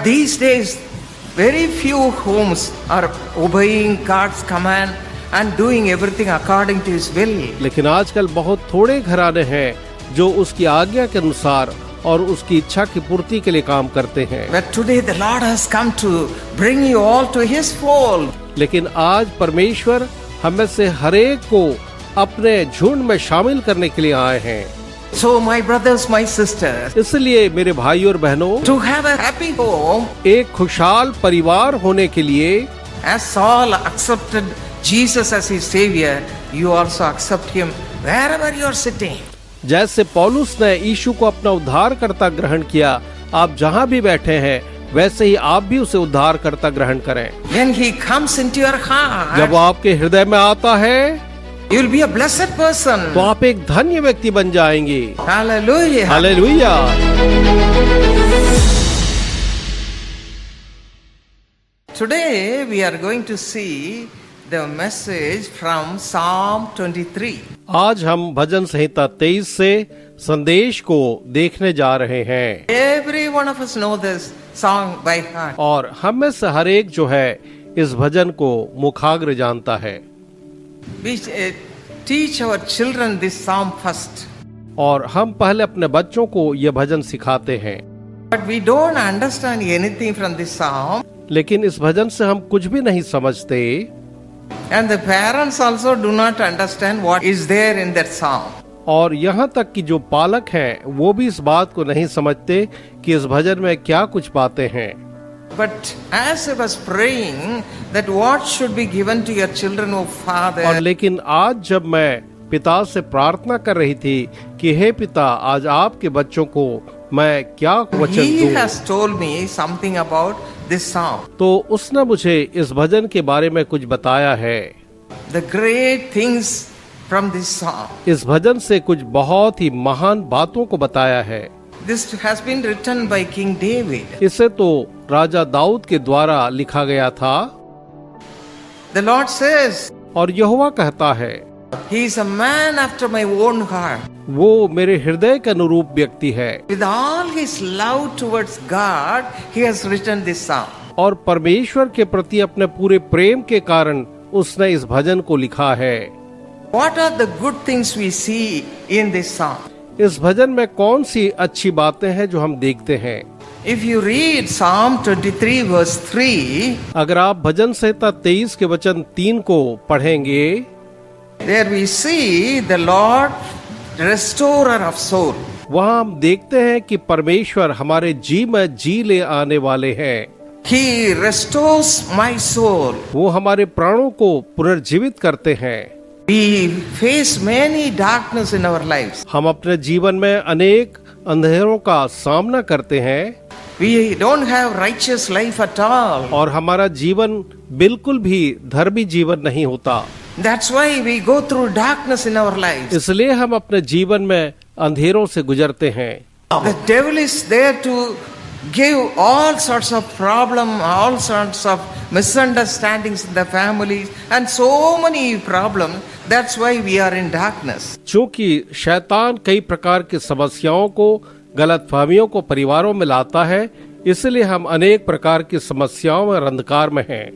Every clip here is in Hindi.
These days, very few homes are obeying God's command and doing everything according to His will. लेकिन आजकल बहुत थोड़े घराने हैं जो उसकी आज्ञा के अनुसार और उसकी इच्छा की पूर्ति के लिए काम करते हैं। But today the Lord has come to bring you all to His fold. लेकिन आज परमेश्वर हमें से हरेक को अपने झुंड में शामिल करने के लिए आए हैं। So my brothers, my sisters, इसलिए मेरे भाई और बहनों, to have a happy home, एक खुशहाल परिवार होने के लिए, as Saul accepted Jesus as his Savior, you also accept Him wherever you are sitting. जैसे पौलुस ने यीशु को अपना उद्धारकर्ता ग्रहण किया, आप जहाँ भी बैठे हैं वैसे ही आप भी उसे उद्धारकर्ता ग्रहण करें। When He comes into your heart, जब वो आपके हृदय में आता है, you will be a blessed person. तो आप एक धन्य व्यक्ति बन जाएंगे। Hallelujah. Hallelujah. Today we are going to see the message from Psalm 23. आज हम भजन संहिता 23 से संदेश को देखने जा रहे हैं। Every one of us know this song by heart. और हम में से हर एक जो है इस भजन को मुखाग्र जानता है। We teach our children this psalm first. और हम पहले अपने बच्चों को यह भजन सिखाते हैं। But we don't understand anything from this psalm. लेकिन इस भजन से हम कुछ भी नहीं समझते। And the parents also do not understand what is there in that psalm. और यहाँ तक कि जो पालक हैं वो भी इस बात को नहीं समझते कि इस भजन में क्या कुछ बातें हैं। But as I was praying that what should be given to your children, O Father. और लेकिन आज जब मैं पिता से प्रार्थना कर रही थी कि हे पिता, आज आपके बच्चों को मैं क्या वचन He दूं, has told me something about this psalm. तो उसने मुझे इस भजन के बारे में कुछ बताया है। The great things from this psalm. इस भजन से कुछ बहुत ही महान बातों को बताया है। This has been written by King David. इसे तो राजा दाऊद के द्वारा लिखा गया था। The Lord says, और यहोवा कहता है, He is a man after my own heart. वो मेरे हृदय के अनुरूप व्यक्ति है। With all his love towards God, he has written this psalm. और परमेश्वर के प्रति अपने पूरे प्रेम के कारण उसने इस भजन को लिखा है। What are the good things we see in this psalm? इस भजन में कौन सी अच्छी बातें हैं जो हम देखते हैं? If you read Psalm 23 verse 3, अगर आप भजन संहिता 23 के वचन 3 को पढ़ेंगे, there we see the Lord restorer of soul. वहाँ हम देखते हैं कि परमेश्वर हमारे जी में जी ले आने वाले हैं। He restores my soul. वो हमारे प्राणों को पुनर्जीवित करते हैं। We face many darkness in our lives. हम अपने जीवन में अनेक अंधेरों का सामना करते हैं। We don't have righteous life at all. और हमारा जीवन बिल्कुल भी धर्मी जीवन नहीं होता। That's why we go through darkness in our lives. इसलिए हम अपने जीवन में अंधेरों से गुजरते हैं। The devil is there to give all sorts of problem, all sorts of misunderstandings in the families and so many problems. That's why we are in darkness. चूंकि शैतान कई प्रकार की समस्याओं को, गलतफहमियों को परिवारों में लाता है, इसलिए हम अनेक प्रकार की समस्याओं में अंधकार में हैं।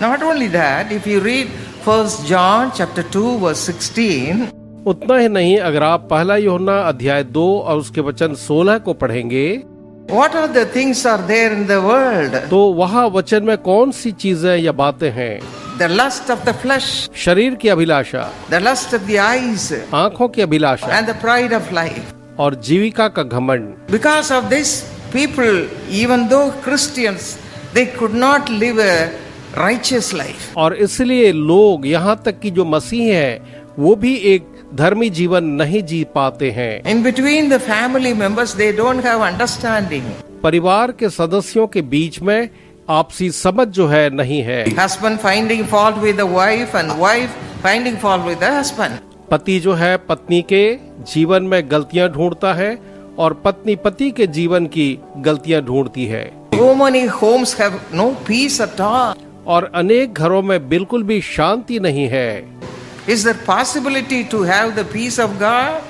Not only that, if you read 1 John chapter 2 verse 16, उतना ही नहीं, अगर आप पहला यूहन्ना अध्याय 2 और उसके वचन 16 को पढ़ेंगे, what are the things are there in the world? तो वहाँ वचन में कौन सी चीजें या बातें हैं? The lust of the flesh, शरीर की अभिलाषा, the lust of the eyes, आंखों की अभिलाषा and the pride of life. और जीविका का घमंड। Because of this, people, even though Christians, they could not live a righteous life. और इसलिए लोग, यहाँ तक कि जो मसीह हैं, वो भी एक धर्मी जीवन नहीं जी पाते हैं। In between the family members, they don't have understanding. परिवार के सदस्यों के बीच में आपसी समझ जो है नहीं है। Husband finding fault with the wife and wife finding fault with the husband. पति जो है पत्नी के जीवन में गलतियां ढूंढता है और पत्नी पति के जीवन की गलतियां ढूंढती है। So many homes have no peace at all. और अनेक घरों में बिल्कुल भी शांति नहीं है। Is there possibility to have the peace of God?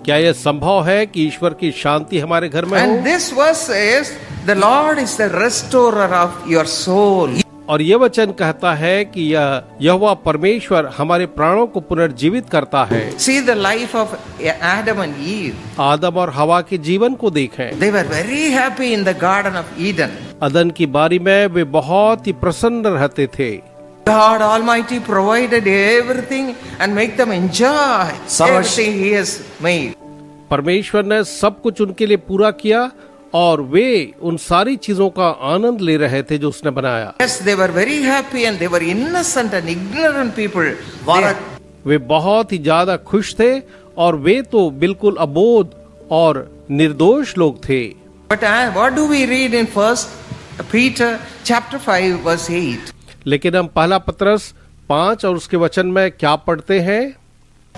क्या यह संभव है कि ईश्वर की शांति हमारे घर में हो? And this verse says the Lord is the restorer of your soul. और ये वचन कहता है कि यहोवा परमेश्वर हमारे प्राणों को पुनर्जीवित करता है। See the life of Adam and Eve. आदम और हवा के जीवन को देखें। They were very happy in the Garden of Eden. अदन की बारी में वे बहुत ही प्रसन्न रहते थे। God Almighty provided everything and make them enjoy everything He has made. परमेश्वर ने सब कुछ उनके लिए पूरा किया और वे उन सारी चीजों का आनंद ले रहे थे जो उसने बनाया। Yes, they were very happy and they were innocent and ignorant people. वे बहुत ही ज्यादा खुश थे और वे तो बिल्कुल अबोध और निर्दोष लोग थे। But what do we read in 1 Peter chapter 5 verse 8? लेकिन हम पहला पत्रस 5 और उसके वचन में क्या पढ़ते हैं?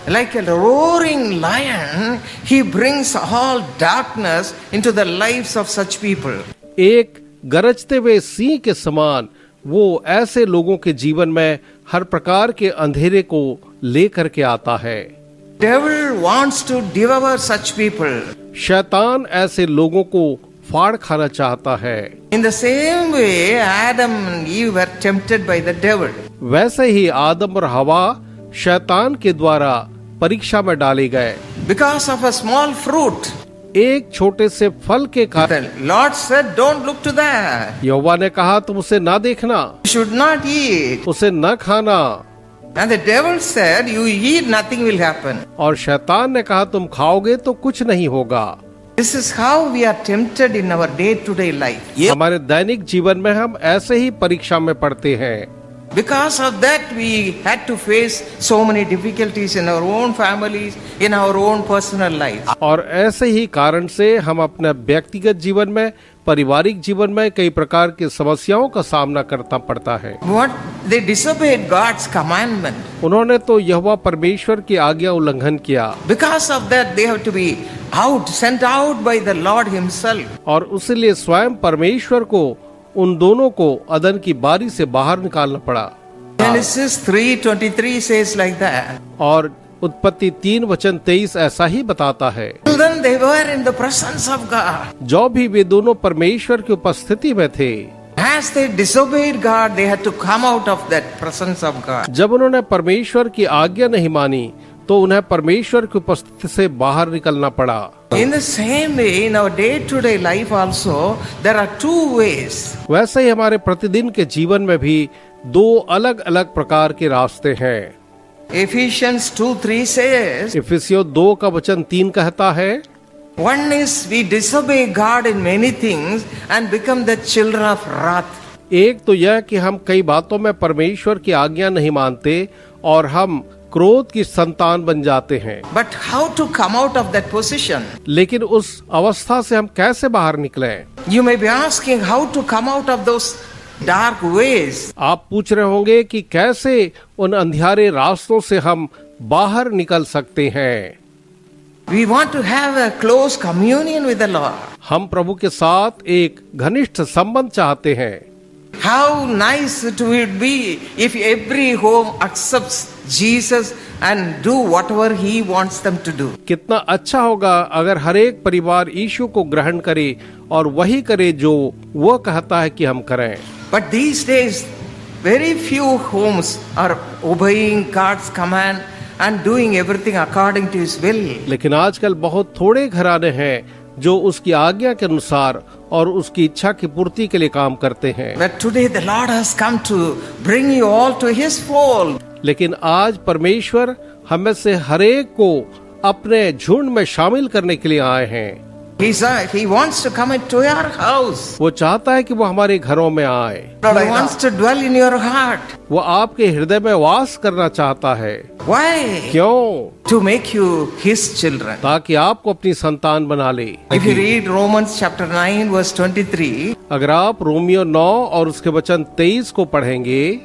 Like a roaring lion, he brings all darkness into the lives of such people. एक गरजते हुए सिंह के समान वो ऐसे लोगों के जीवन में हर प्रकार के अंधेरे को लेकर के आता है। Devil wants to devour such people. शैतान ऐसे लोगों को फाड़ खाना चाहता है। In the same way, Adam and Eve were tempted by the devil. वैसे ही आदम और हवा शैतान के द्वारा परीक्षा में डाले गए। Because of a small fruit. एक छोटे से फल के कारण The Lord said, "Don't look to that. यहोवा ने कहा तुम उसे ना देखना, You should not eat." उसे न खाना। And the devil said, "You eat, nothing will happen." और शैतान ने कहा तुम खाओगे तो कुछ नहीं होगा। This is how we are tempted in our day-to-day life. हमारे दैनिक जीवन में हम ऐसे ही परीक्षा में पड़ते हैं। Because of that, we had to face so many difficulties in our own families, in our own personal life. और ऐसे ही कारण से हम अपने व्यक्तिगत जीवन में, पारिवारिक जीवन में कई प्रकार की समस्याओं का सामना करना पड़ता है। What they disobeyed God's commandment. उन्होंने तो यहोवा परमेश्वर की आज्ञा उल्लंघन किया। Because of that, they have to be sent out by the Lord Himself. और उसलिए स्वयं परमेश्वर को उन दोनों को अदन की बारी से बाहर निकालना पड़ा। Genesis 3:23 says like that. और उत्पत्ति 3:23 ऐसा ही बताता है। Then they were in the presence of God. जो भी वे दोनों परमेश्वर की उपस्थिति में थे, As they disobeyed God, they had to come out of that presence of God. जब उन्होंने परमेश्वर की आज्ञा नहीं मानी तो उन्हें परमेश्वर की उपस्थिति से बाहर निकलना पड़ा। In the same way, in our day-to-day life also, there are two ways. वैसे ही हमारे प्रतिदिन के जीवन में भी दो अलग अलग प्रकार के रास्ते हैं। Ephesians 2:3 says, इफिसियों 2 का वचन 3 कहता है, one is we disobey God in many things and become the children of wrath. एक तो यह कि हम कई बातों में परमेश्वर की आज्ञा नहीं मानते और हम क्रोध की संतान बन जाते हैं। But how to come out of that position? लेकिन उस अवस्था से हम कैसे बाहर निकलें? You may be asking how to come out of those dark ways. आप पूछ रहे होंगे कि कैसे उन अंधियारे रास्तों से हम बाहर निकल सकते हैं। We want to have a close communion with the Lord. हम प्रभु के साथ एक घनिष्ठ संबंध चाहते हैं। How nice it would be if every home accepts Jesus and do whatever He wants them to do. कितना अच्छा होगा अगर हर एक परिवार यीशु को ग्रहण करे और वही करे जो वो कहता है कि हम करें। But these days, very few homes are obeying God's command and doing everything according to His will. लेकिन आजकल बहुत थोड़े घराने हैं जो उसकी आज्ञा के अनुसार और उसकी इच्छा की पूर्ति के लिए काम करते हैं। But today the Lord has come to bring you all to His fold. लेकिन आज परमेश्वर हमें से हर एक को अपने झुंड में शामिल करने के लिए आए हैं। He wants to come into your house. वो चाहता है कि वो हमारे घरों में आए। He wants to dwell in your heart. वो आपके हृदय में वास करना चाहता है। Why? क्यों? To make you His children. ताकि आपको अपनी संतान बना ले। If you read Romans chapter 9 verse 23, अगर आप रोमियो 9 और उसके वचन 23 को पढ़ेंगे,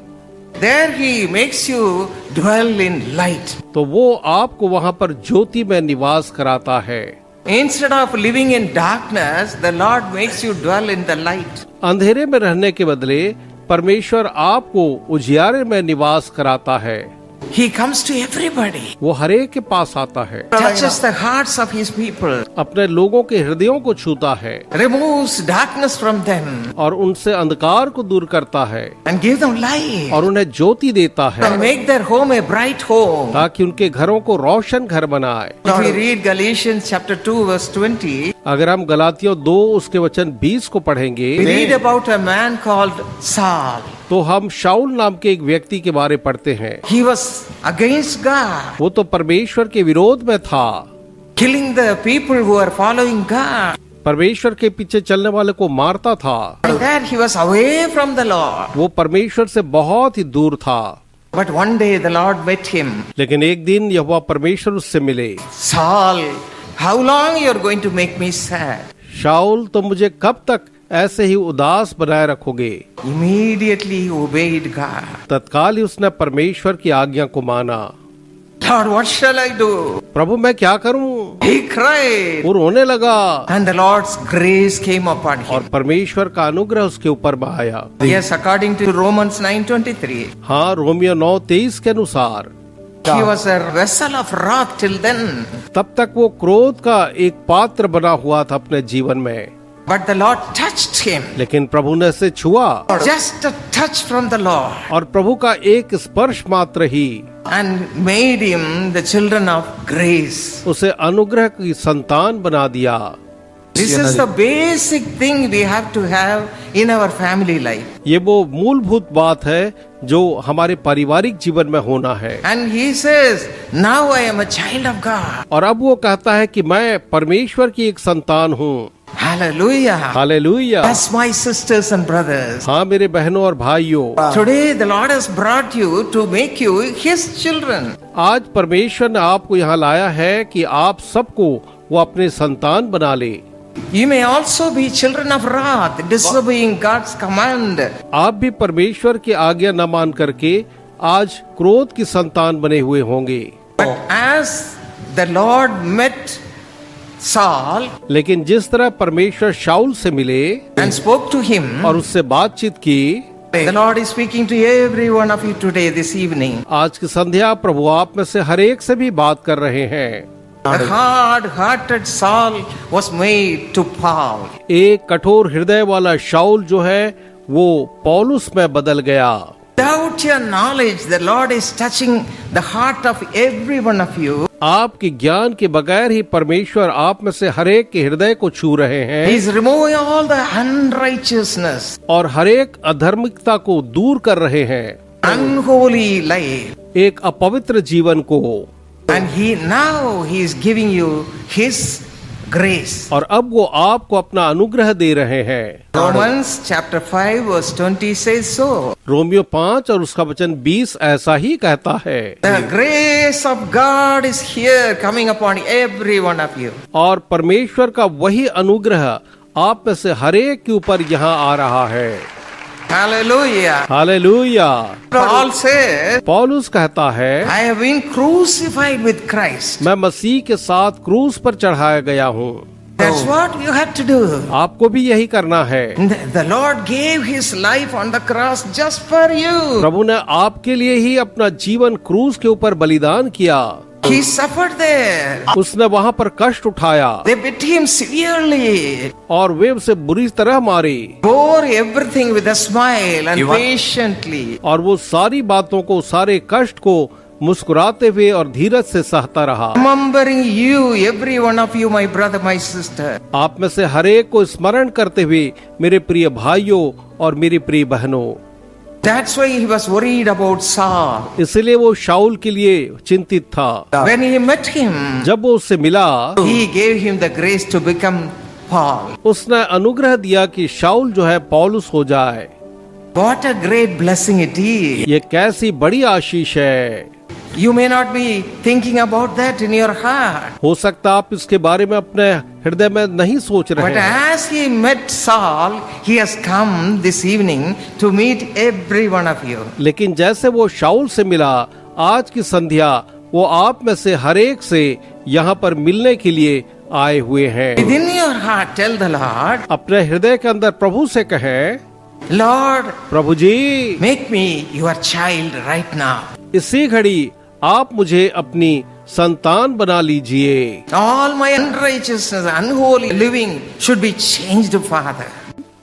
there He makes you dwell in light. तो वो आपको वहाँ पर ज्योति में निवास कराता है। Instead of living in darkness, the Lord makes you dwell in the light. अंधेरे में रहने के बदले परमेश्वर आपको उजियारे में निवास कराता है। He comes to everybody. वो हरेक के पास आता है, Touches the hearts of his people. अपने लोगों के हृदयों को छूता है Removes darkness from them. और उनसे अंधकार को दूर करता है And give them light. और उन्हें ज्योति देता है And make their home a bright home. ताकि उनके घरों को रोशन घर बनाए। If we read Galatians chapter 2 verse 20, अगर हम गलातियों 2 उसके वचन 20 को पढ़ेंगे we read about a man called Saul. तो हम शाऊल नाम के एक व्यक्ति के बारे पढ़ते हैं। He was against God, वो तो परमेश्वर के विरोध में था, killing the people who are following God. परमेश्वर के पीछे चलने वाले को मारता था। And that he was away from the Lord. वो परमेश्वर से बहुत ही दूर था। But one day the Lord met him. लेकिन एक दिन यहोवा परमेश्वर उससे मिले। Saul, how long you are going to make me sad? शाऊल, तो मुझे कब तक ऐसे ही उदास बनाए रखोगे? Immediately he obeyed God. तत्काल ही उसने परमेश्वर की आज्ञा को माना। Lord, what shall I do? प्रभु मैं क्या करूं? He cried. वो रोने लगा And the Lord's grace came upon और him. परमेश्वर का अनुग्रह उसके ऊपर आया। Yes, according to Romans 9:23. हाँ, रोमियो 9:23 के अनुसार He was a vessel of wrath till then. तब तक वो क्रोध का एक पात्र बना हुआ था अपने जीवन में, But the Lord touched him. लेकिन प्रभु ने उसे छुआ Just a touch from the Lord. और प्रभु का एक स्पर्श मात्र ही And made him the children of grace. उसे अनुग्रह की संतान बना दिया। This is the basic thing we have to have in our family life. ये वो मूलभूत बात है जो हमारे पारिवारिक जीवन में होना है। And he says, now I am a child of God. और अब वो कहता है कि मैं परमेश्वर की एक संतान हूँ। Hallelujah. Hallelujah. That's my sisters and brothers. हाँ मेरे बहनों और भाइयों, Today the Lord has brought you to make you His children. आज परमेश्वर ने आपको यहाँ लाया है कि आप सबको वो अपने संतान बना ले। You may also be children of wrath, disobeying God's command. आप भी परमेश्वर की आज्ञा न मान करके आज क्रोध की संतान बने हुए होंगे। But as the Lord met Saul लेकिन जिस तरह परमेश्वर शाऊल से मिले and spoke to him, और उससे बातचीत की, the Lord is speaking to every one of you today, this evening. आज की संध्या प्रभु आप में से हर एक से भी बात कर रहे हैं। The hard-hearted Saul was made to Paul. एक कठोर हृदय वाला शाऊल जो है वो पौलुस में बदल गया। Without your knowledge, the Lord is touching the heart of every one of you. आपके ज्ञान के बगैर ही परमेश्वर आप में से हर एक के हृदय को छू रहे हैं He is removing all the unrighteousness, और हर एक अधर्मिकता को दूर कर रहे हैं, unholy life. एक अपवित्र जीवन को। And he is giving you His grace. और अब वो आपको अपना अनुग्रह दे रहे हैं। Romans chapter 5 verse 20 says so. Romeo 5 और उसका वचन 20 ऐसा ही कहता है। The grace of God is here coming upon every one of you. और परमेश्वर का वही अनुग्रह आप में से हर एक के ऊपर यहाँ आ रहा है। Hallelujah. हालेलुया। Paul says, पौलुस कहता है I have been crucified with Christ. मैं मसीह के साथ क्रूस पर चढ़ाया गया हूँ। That's what you have to do. आपको भी यही करना है। The Lord gave His life on the cross just for you. प्रभु ने आपके लिए ही अपना जीवन क्रूस के ऊपर बलिदान किया। He suffered there. उसने वहाँ पर कष्ट उठाया They beat him severely. और वे उसे बुरी तरह मारे Bore everything with a smile and patiently. और वो सारी बातों को, सारे कष्ट को मुस्कुराते हुए और धीरज से सहता रहा। Remembering you, every one of you, my brother, my sister. आप में से हर एक को स्मरण करते हुए मेरे प्रिय भाइयों और मेरी प्रिय बहनों। That's why he was worried about Saul. इसलिए वो शाऊल के लिए चिंतित था। When he met him, जब वो उससे मिला, he gave him the grace to become Paul. उसने अनुग्रह दिया कि शाऊल जो है पौलुस हो जाए। What a great blessing it is. ये कैसी बड़ी आशीष है। You may not be thinking about that in your heart. हो सकता आप इसके बारे में अपने हृदय में नहीं सोच रहे But हैं, as he met Saul, he has come this evening to meet every one of you. लेकिन जैसे वो शाऊल से मिला, आज की संध्या वो आप में से हर एक से यहाँ पर मिलने के लिए आए हुए हैं। Within your heart, tell the Lord, अपने हृदय के अंदर प्रभु से कहें, Lord, Prabhu ji make me your child right now. इसी घड़ी आप मुझे अपनी संतान बना लीजिए। All my unrighteousness, unholy living should be changed, Father.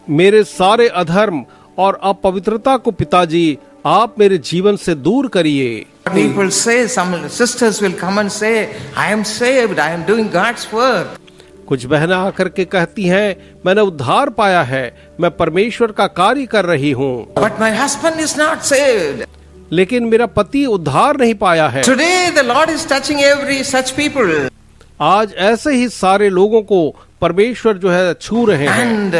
मेरे सारे अधर्म और अपवित्रता को पिताजी आप मेरे जीवन से दूर करिए। People say, some sisters will come and say, I am saved, I am doing God's work. कुछ बहनें आकर के कहती हैं, मैंने उद्धार पाया है, मैं परमेश्वर का कार्य कर रही हूँ। But my husband is not saved. लेकिन मेरा पति उद्धार नहीं पाया है। Today the Lord is touching every such people. आज ऐसे ही सारे लोगों को परमेश्वर जो है छू रहे हैं। And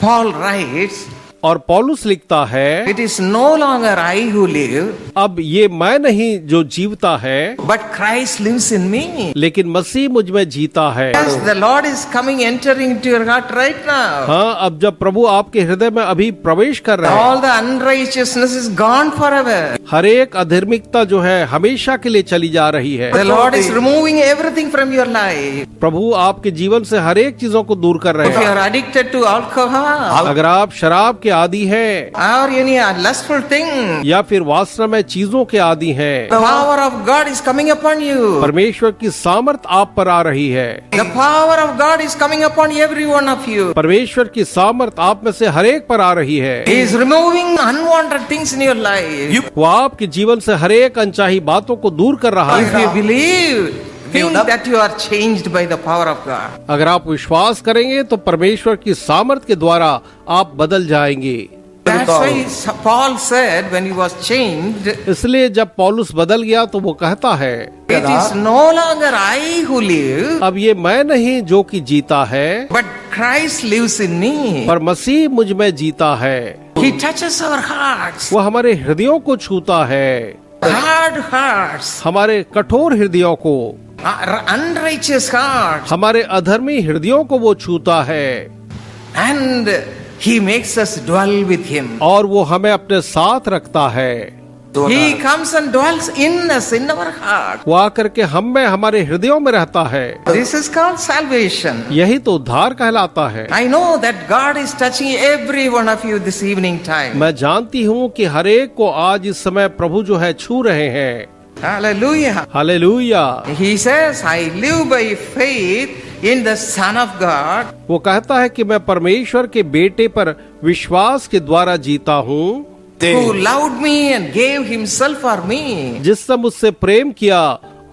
Paul writes, और पौलुस लिखता है, it is no longer I who live, अब ये मैं नहीं जो जीवता है, but Christ lives in me. लेकिन मसीह मुझ में जीता है। Yes, the Lord is coming, entering into your heart right now. हाँ, अब जब प्रभु आपके हृदय में अभी प्रवेश कर रहे हैं, All the unrighteousness is gone forever. हर एक अधर्मिकता जो है हमेशा के लिए चली जा रही है। The Lord is removing everything from your life. प्रभु आपके जीवन से हर एक चीजों को दूर कर रहे If you हैं। are addicted to alcohol, अगर आप शराब के आदी हैं, or any lustful thing, या फिर वासना में चीजों के आदी हैं, the power of God is coming upon you. परमेश्वर की सामर्थ आप पर आ रही है। The power of God is coming upon every one of you. परमेश्वर की सामर्थ आप में से हर एक पर आ रही है। He is removing unwanted things in your life. वो आपके जीवन से हर एक अनचाही बातों को दूर कर रहा If है। you believe, think that you are changed by the power of God. अगर आप विश्वास करेंगे तो परमेश्वर की सामर्थ के द्वारा आप बदल जाएंगे। That's why Paul said when he was changed, इसलिए जब पौलुस बदल गया तो वो कहता है, it is no longer I who live, अब ये मैं नहीं जो कि जीता है, but Christ lives in me. पर मसीह मुझ में जीता है। He touches our hearts, वो हमारे हृदयों को छूता है, hard hearts, हमारे कठोर हृदयों को, unrighteous hearts, हमारे अधर्मी हृदयों को वो छूता है, and He makes us dwell with Him. और वो हमें अपने साथ रखता है। He comes and dwells in us, in our heart. वो आकर के हम में हमारे हृदयों में रहता है। This is called salvation. यही तो उद्धार कहलाता है। I know that God is touching every one of you this evening time. मैं जानती हूँ कि हर एक को आज इस समय प्रभु जो है छू रहे हैं। Hallelujah. Hallelujah. He says, I live by faith in the Son of God. वो कहता है कि मैं परमेश्वर के बेटे पर विश्वास के द्वारा जीता हूँ, who loved me and gave himself for me. जिसने मुझसे प्रेम किया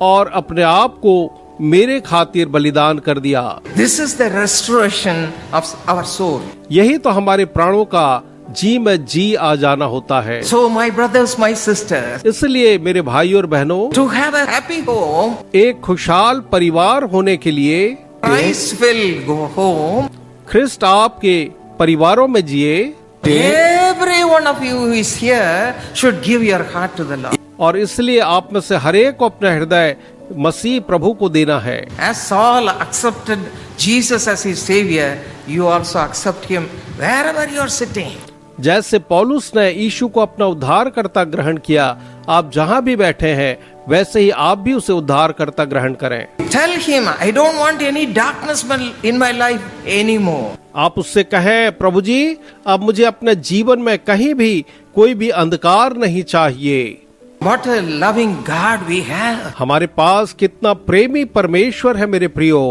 और अपने आप को मेरे खातिर बलिदान कर दिया। This is the restoration of our soul. यही तो हमारे प्राणों का जी में जी आ जाना होता है। So my brothers, my sisters, इसलिए मेरे भाई और बहनों, to have a happy home, एक खुशहाल परिवार होने के लिए Christ will go home. Christ आपके परिवारों में जिए। Every one of you who is here should give your heart to the Lord. और इसलिए आप में से हर एक को अपना हृदय मसीह प्रभु को देना है। As Saul accepted Jesus as his savior, you also accept him wherever you are sitting. जैसे पौलुस ने यीशु को अपना उद्धारकर्ता ग्रहण किया, आप जहाँ भी बैठे हैं वैसे ही आप भी उसे उद्धारकर्ता ग्रहण करें। Tell him, I don't want any darkness in my life anymore. आप उससे कहें, प्रभु जी अब मुझे अपने जीवन में कहीं भी कोई भी अंधकार नहीं चाहिए। What a loving God we have. हमारे पास कितना प्रेमी परमेश्वर है मेरे प्रियो।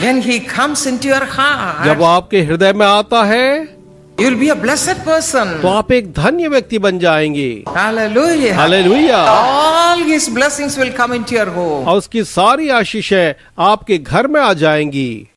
When he comes into your heart, जब वो आपके हृदय में आता है, you will be a blessed person. तो आप एक धन्य व्यक्ति बन जाएंगे। Hallelujah. Hallelujah. All his blessings will come into your home. और उसकी सारी आशीषें आपके घर में आ जाएंगी।